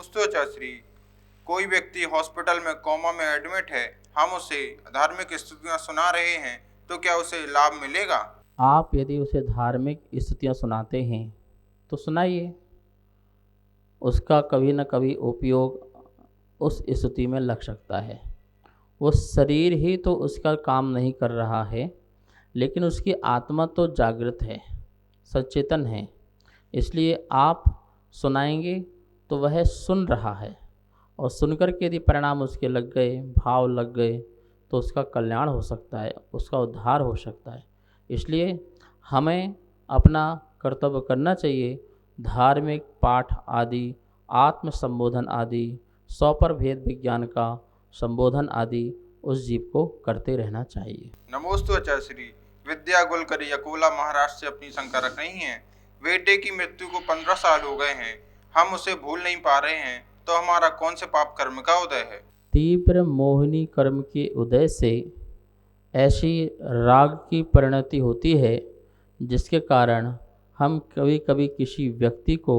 नमस्ते चाची। कोई व्यक्ति हॉस्पिटल में कोमा में एडमिट है, हम उसे धार्मिक स्तुतियां सुना रहे हैं, तो क्या उसे लाभ मिलेगा? आप यदि उसे धार्मिक स्तुतियाँ सुनाते हैं तो सुनाइए। उसका कभी न कभी उपयोग उस स्तुति में लग सकता है। वो शरीर ही तो उसका काम नहीं कर रहा है, लेकिन उसकी आत्मा तो जागृत है, सचेतन है। इसलिए आप सुनाएंगे तो वह सुन रहा है, और सुनकर के यदि परिणाम उसके लग गए, भाव लग गए, तो उसका कल्याण हो सकता है, उसका उद्धार हो सकता है। इसलिए हमें अपना कर्तव्य करना चाहिए। धार्मिक पाठ आदि, आत्म संबोधन आदि, सौ पर भेद विज्ञान का संबोधन आदि उस जीव को करते रहना चाहिए। नमोस्तु चाची। विद्या गुलकरी अकोला महाराष्ट्र से अपनी शंका रख रही हैं। बेटे की मृत्यु को 15 साल हो गए हैं, हम उसे भूल नहीं पा रहे हैं, तो हमारा कौन से पाप कर्म का उदय है? तीव्र मोहिनी कर्म के उदय से ऐसी राग की परिणति होती है, जिसके कारण हम कभी कभी किसी व्यक्ति को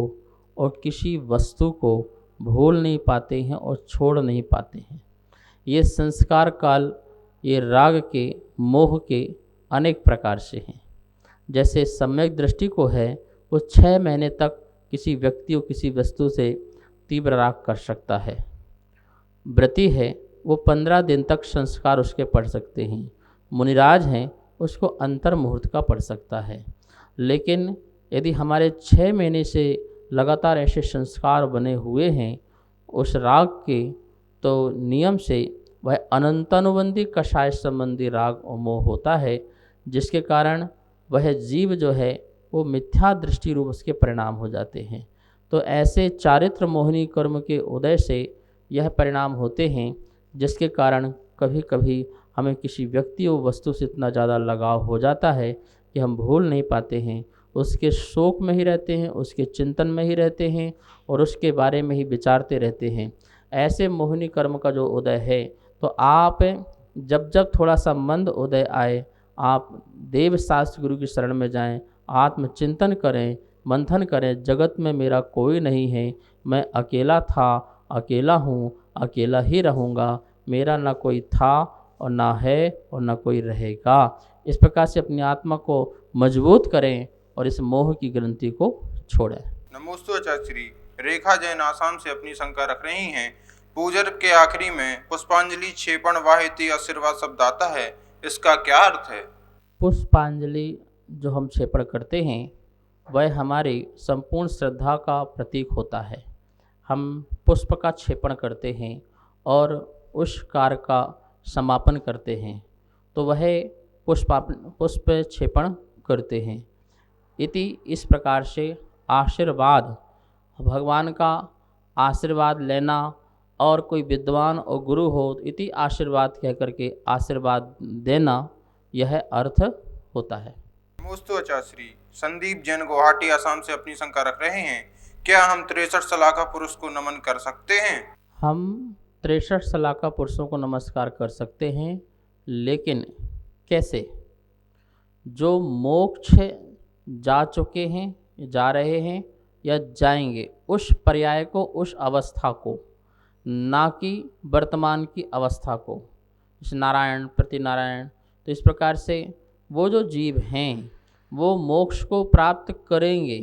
और किसी वस्तु को भूल नहीं पाते हैं और छोड़ नहीं पाते हैं। ये संस्कार काल, ये राग के, मोह के अनेक प्रकार से हैं। जैसे सम्यक दृष्टि को है, वो 6 महीने तक किसी व्यक्ति और किसी वस्तु से तीव्र राग कर सकता है। व्रती है, वो 15 दिन तक संस्कार उसके पढ़ सकते हैं। मुनिराज हैं, उसको अंतर मुहूर्त का पढ़ सकता है। लेकिन यदि हमारे 6 महीने से लगातार ऐसे संस्कार बने हुए हैं उस राग के, तो नियम से वह अनंतानुबंधी कषाय संबंधी राग और मोह होता है, जिसके कारण वह जीव जो है वो मिथ्या दृष्टि रूप उसके परिणाम हो जाते हैं। तो ऐसे चारित्र मोहिनी कर्म के उदय से यह परिणाम होते हैं, जिसके कारण कभी कभी हमें किसी व्यक्ति और वस्तु से इतना ज़्यादा लगाव हो जाता है कि हम भूल नहीं पाते हैं, उसके शोक में ही रहते हैं, उसके चिंतन में ही रहते हैं और उसके बारे में ही विचारते रहते हैं। ऐसे मोहिनी कर्म का जो उदय है, तो आप जब जब थोड़ा सा मंद उदय आए, आप देव शास्त्र गुरु की शरण में जाएं, आत्मचिंतन करें, मंथन करें। जगत में मेरा कोई नहीं है, मैं अकेला था, अकेला हूँ, अकेला ही रहूँगा, मेरा ना कोई था और ना है और ना कोई रहेगा। इस प्रकार से अपनी आत्मा को मजबूत करें और इस मोह की ग्रंथि को छोड़ें। नमोस्तु चाची। रेखा जैन आसाम से अपनी शंका रख रही हैं। पूजन के आखिरी में पुष्पांजलि क्षेपण वाहिती आशीर्वाद शब्द आता है, इसका क्या अर्थ है? पुष्पांजलि जो हम क्षेपण करते हैं, वह हमारी संपूर्ण श्रद्धा का प्रतीक होता है। हम पुष्प का क्षेपण करते हैं और उस कार्य का समापन करते हैं, तो वह पुष्प क्षेपण करते हैं। इति इस प्रकार से आशीर्वाद, भगवान का आशीर्वाद लेना, और कोई विद्वान और गुरु हो इति आशीर्वाद कह करके आशीर्वाद देना, यह अर्थ होता है। नमोस्तु चाची। संदीप जैन गुवाहाटी आसाम से अपनी शंका रख रहे हैं। क्या हम 63 सलाखा पुरुष को नमन कर सकते हैं? हम 63 सलाखा पुरुषों को नमस्कार कर सकते हैं, लेकिन कैसे? जो मोक्ष जा चुके हैं, जा रहे हैं या जाएंगे, उस पर्याय को, उस अवस्था को, ना कि वर्तमान की अवस्था को। जैसे नारायण, प्रतिनारायण। तो इस प्रकार से वो जो जीव हैं वो मोक्ष को प्राप्त करेंगे,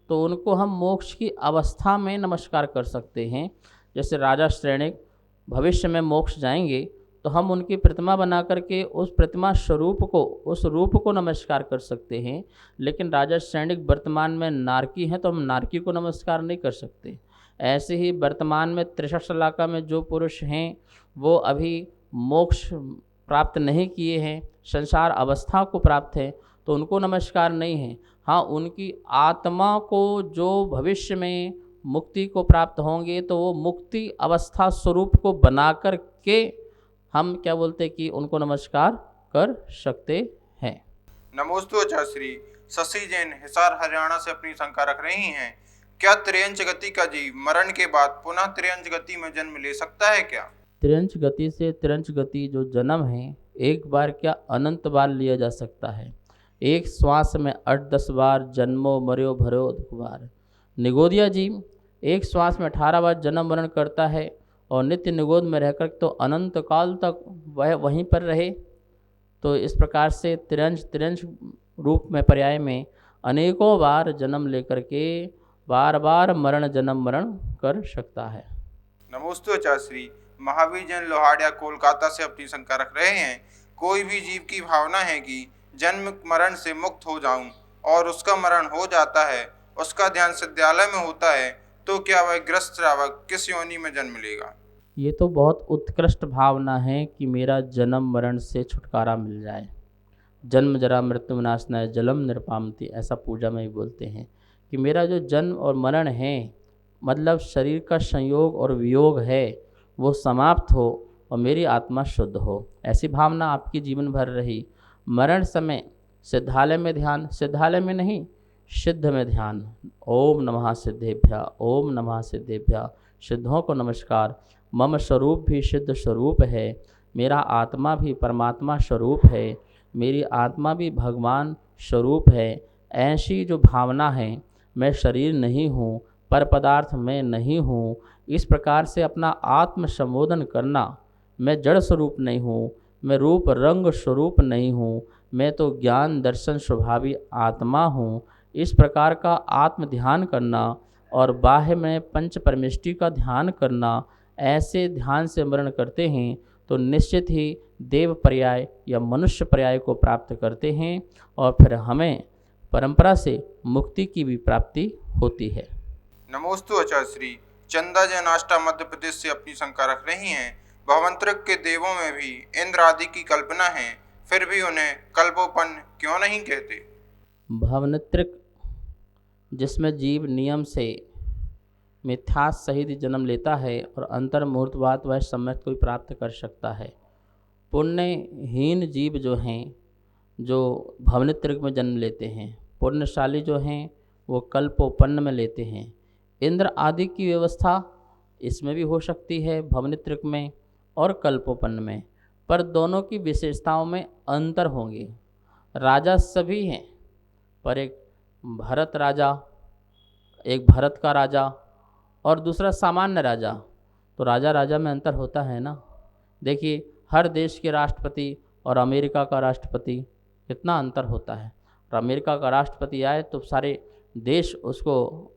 तो उनको हम मोक्ष की अवस्था में नमस्कार कर सकते हैं। जैसे राजा श्रेणिक भविष्य में मोक्ष जाएंगे, तो हम उनकी प्रतिमा बना करके उस प्रतिमा स्वरूप को, उस रूप को नमस्कार कर सकते हैं। लेकिन राजा श्रेणिक वर्तमान में नारकी हैं, तो हम नारकी को नमस्कार नहीं कर सकते। ऐसे ही वर्तमान में 63 सलाखा में जो पुरुष हैं वो अभी मोक्ष प्राप्त नहीं किए हैं, संसार अवस्था को प्राप्त है, तो उनको नमस्कार नहीं है। हाँ, उनकी आत्मा को जो भविष्य में मुक्ति को प्राप्त होंगे, तो वो मुक्ति अवस्था स्वरूप को बना कर के हम क्या बोलते कि उनको नमस्कार कर सकते हैं। नमोस्तु चाची। शशि जैन हिसार हरियाणा से अपनी शंका रख रही हैं। क्या त्रियंच गति का जीव मरण के बाद पुनः त्रियंच गति में जन्म ले सकता है क्या? त्रियंच गति से त्रियंच गति जो जन्म है, एक बार क्या अनंत बार लिया जा सकता है। एक श्वास में 8-10 बार जन्मो मर्यो भरो दुख बार। निगोदिया जी एक श्वास में 18 बार जन्म मरण करता है और नित्य निगोद में रहकर तो अनंत काल तक वह वहीं पर रहे। तो इस प्रकार से तिरंज तिरंज रूप में पर्याय में अनेकों बार जन्म लेकर के बार बार मरण जन्म मरण कर सकता है। नमोस्तु आचार्य श्री। महावीर जैन लोहाड़िया कोलकाता से अपनी शंका रख रहे हैं। कोई भी जीव की भावना है कि जन्म मरण से मुक्त हो जाऊं और उसका मरण हो जाता है, उसका ध्यान सिद्धालय में होता है, तो क्या वह ग्रस्त श्रावक किस योनि में जन्म लेगा? ये तो बहुत उत्कृष्ट भावना है कि मेरा जन्म मरण से छुटकारा मिल जाए। जन्म जरा मृत्यु विनाशनाय जलम निरपामति, ऐसा पूजा में भी बोलते हैं कि मेरा जो जन्म और मरण है, मतलब शरीर का संयोग और वियोग है, वो समाप्त हो और मेरी आत्मा शुद्ध हो। ऐसी भावना आपकी जीवन भर रही। मरण समय सिद्धालय में ध्यान, सिद्धालय में नहीं सिद्ध में ध्यान। ओम नमः सिद्धेभ्य, ओम नमः सिद्धेभ्य। सिद्धों को नमस्कार। मम स्वरूप भी सिद्ध स्वरूप है, मेरा आत्मा भी परमात्मा स्वरूप है, मेरी आत्मा भी भगवान स्वरूप है। ऐसी जो भावना है, मैं शरीर नहीं हूँ, पर पदार्थ मैं नहीं हूँ, इस प्रकार से अपना आत्म संबोधन करना। मैं जड़ स्वरूप नहीं हूँ, मैं रूप रंग स्वरूप नहीं हूँ, मैं तो ज्ञान दर्शन स्वभावी आत्मा हूँ। इस प्रकार का आत्म ध्यान करना और बाह्य में पंच परमेष्टि का ध्यान करना, ऐसे ध्यान से मरण करते हैं तो निश्चित ही देव पर्याय या मनुष्य पर्याय को प्राप्त करते हैं और फिर हमें परंपरा से मुक्ति की भी प्राप्ति होती है। नमोस्तु आचार्य श्री। चंदा जैन आष्टा मध्य प्रदेश से अपनी शंका रख रही हैं। भवंतरिक के देवों में भी इंद्र आदि की कल्पना है, फिर भी उन्हें कल्पोपन्न क्यों नहीं कहते? भवनित्रिक, जिसमें जीव नियम से मिथ्यास सहित जन्म लेता है और अंतर मुहूर्त बाद वह सम्यक को प्राप्त कर सकता है। पुण्यहीन जीव जो हैं, जो भवनित्रिक में जन्म लेते हैं, पुण्यशाली जो हैं वो कल्पोपन्न में लेते हैं। इंद्र आदि की व्यवस्था इसमें भी हो सकती है, भवनित्रिक में और कल्पोपन्न में, पर दोनों की विशेषताओं में अंतर होंगे। राजा सभी हैं, पर एक भरत राजा, एक भरत का राजा और दूसरा सामान्य राजा, तो राजा राजा में अंतर होता है ना। देखिए हर देश के राष्ट्रपति और अमेरिका का राष्ट्रपति कितना अंतर होता है। और अमेरिका का राष्ट्रपति आए तो सारे देश उसको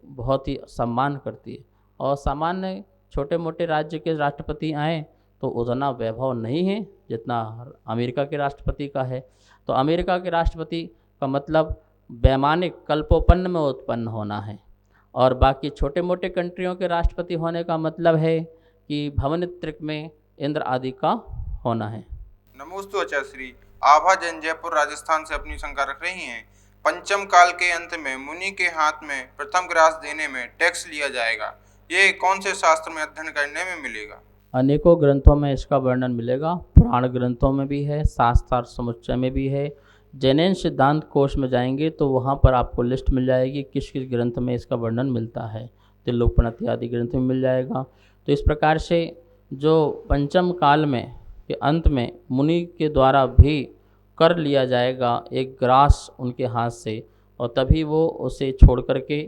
बहुत ही सम्मान करती है, और सामान्य छोटे मोटे राज्य के राष्ट्रपति आए तो उतना वैभव नहीं है जितना अमेरिका के राष्ट्रपति का है। तो अमेरिका के राष्ट्रपति का मतलब वैमानिक कल्पोपन्न में उत्पन्न होना है, और बाकी छोटे मोटे कंट्रियों के राष्ट्रपति होने का मतलब है कि भवनित्रिक में इंद्र आदि का होना है। नमोस्तु आचार्य श्री। आभा जैन जयपुर राजस्थान से अपनी शंका रख रही हैं। पंचम काल के अंत में मुनि के हाथ में प्रथम ग्रास देने में टैक्स लिया जाएगा, ये कौन से शास्त्र में अध्ययन करने में मिलेगा? अनेकों ग्रंथों में इसका वर्णन मिलेगा, पुराण ग्रंथों में भी है, शास्त्रार्थ समुच्चय में भी है। जैन सिद्धांत कोश में जाएंगे तो वहाँ पर आपको लिस्ट मिल जाएगी किस किस ग्रंथ में इसका वर्णन मिलता है। त्रिलोकप्रणति आदि ग्रंथ में मिल जाएगा। तो इस प्रकार से जो पंचम काल में के अंत में मुनि के द्वारा भी कर लिया जाएगा एक ग्रास उनके हाथ से, और तभी वो उसे छोड़ करके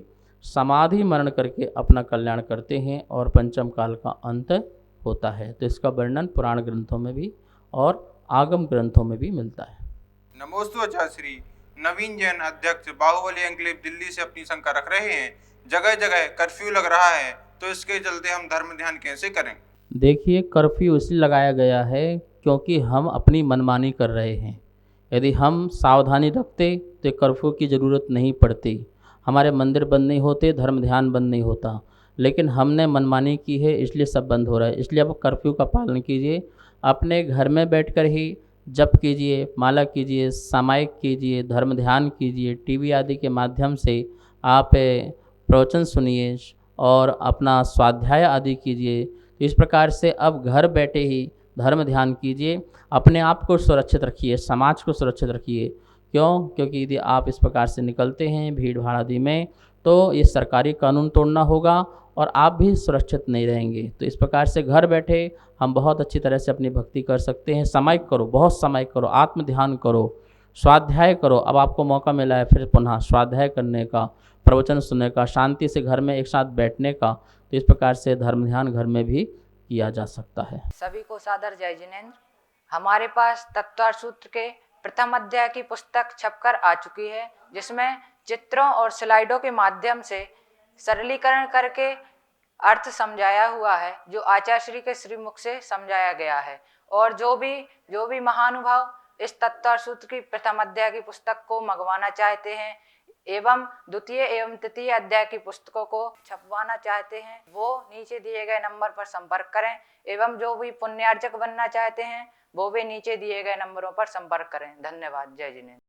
समाधि मरण करके अपना कल्याण करते हैं और पंचम काल का अंत होता है। तो इसका वर्णन पुराण ग्रंथों में भी और आगम ग्रंथों में भी मिलता है। नमोस्तु आचार्य श्री। नवीन जैन अध्यक्ष बाहुबली एन्क्लेव दिल्ली से अपनी शंका रख रहे हैं। जगह जगह कर्फ्यू लग रहा है, तो इसके चलते हम धर्म ध्यान कैसे करें? देखिए कर्फ्यू इसलिए लगाया गया है क्योंकि हम अपनी मनमानी कर रहे हैं। यदि हम सावधानी रखते तो कर्फ्यू की ज़रूरत नहीं पड़ती, हमारे मंदिर बंद नहीं होते, धर्म ध्यान बंद नहीं होता, लेकिन हमने मनमानी की है इसलिए सब बंद हो रहा है। इसलिए अब कर्फ्यू का पालन कीजिए, अपने घर में बैठकर ही जप कीजिए, माला कीजिए, सामायिक कीजिए, धर्म ध्यान कीजिए, टीवी आदि के माध्यम से आप प्रवचन सुनिए और अपना स्वाध्याय आदि कीजिए। तो इस प्रकार से अब घर बैठे ही धर्म ध्यान कीजिए, अपने आप को सुरक्षित रखिए, समाज को सुरक्षित रखिए। क्यों? क्योंकि यदि आप इस प्रकार से निकलते हैं भीड़ भाड़ आदि में तो ये सरकारी कानून तोड़ना होगा और आप भी सुरक्षित नहीं रहेंगे। तो इस प्रकार से घर बैठे हम बहुत अच्छी तरह से अपनी भक्ति कर सकते हैं। सामायिक करो, बहुत सामायिक करो, आत्म ध्यान करो, स्वाध्याय करो। अब आपको मौका मिला है फिर पुनः स्वाध्याय करने का, प्रवचन सुनने का, शांति से घर में एक साथ बैठने का। तो इस प्रकार से धर्म ध्यान घर में भी किया जा सकता है। सभी को सादर जय जिनेंद्र। हमारे पास तत्वार्थ सूत्र के प्रथम अध्याय की पुस्तक छपकर आ चुकी है, जिसमें चित्रों और स्लाइडों के माध्यम से सरलीकरण करके अर्थ समझाया हुआ है, जो आचार्य श्री के श्रीमुख से समझाया गया है। और जो भी महानुभाव इस तत्वार्थ सूत्र की प्रथम अध्याय की पुस्तक को मंगवाना चाहते हैं एवं द्वितीय एवं तृतीय अध्याय की पुस्तकों को छपवाना चाहते हैं, वो नीचे दिए गए नंबर पर संपर्क करें। एवं जो भी पुण्यार्जक बनना चाहते हैं वो भी नीचे दिए गए नंबरों पर संपर्क करें। धन्यवाद। जय जिनेंद्र।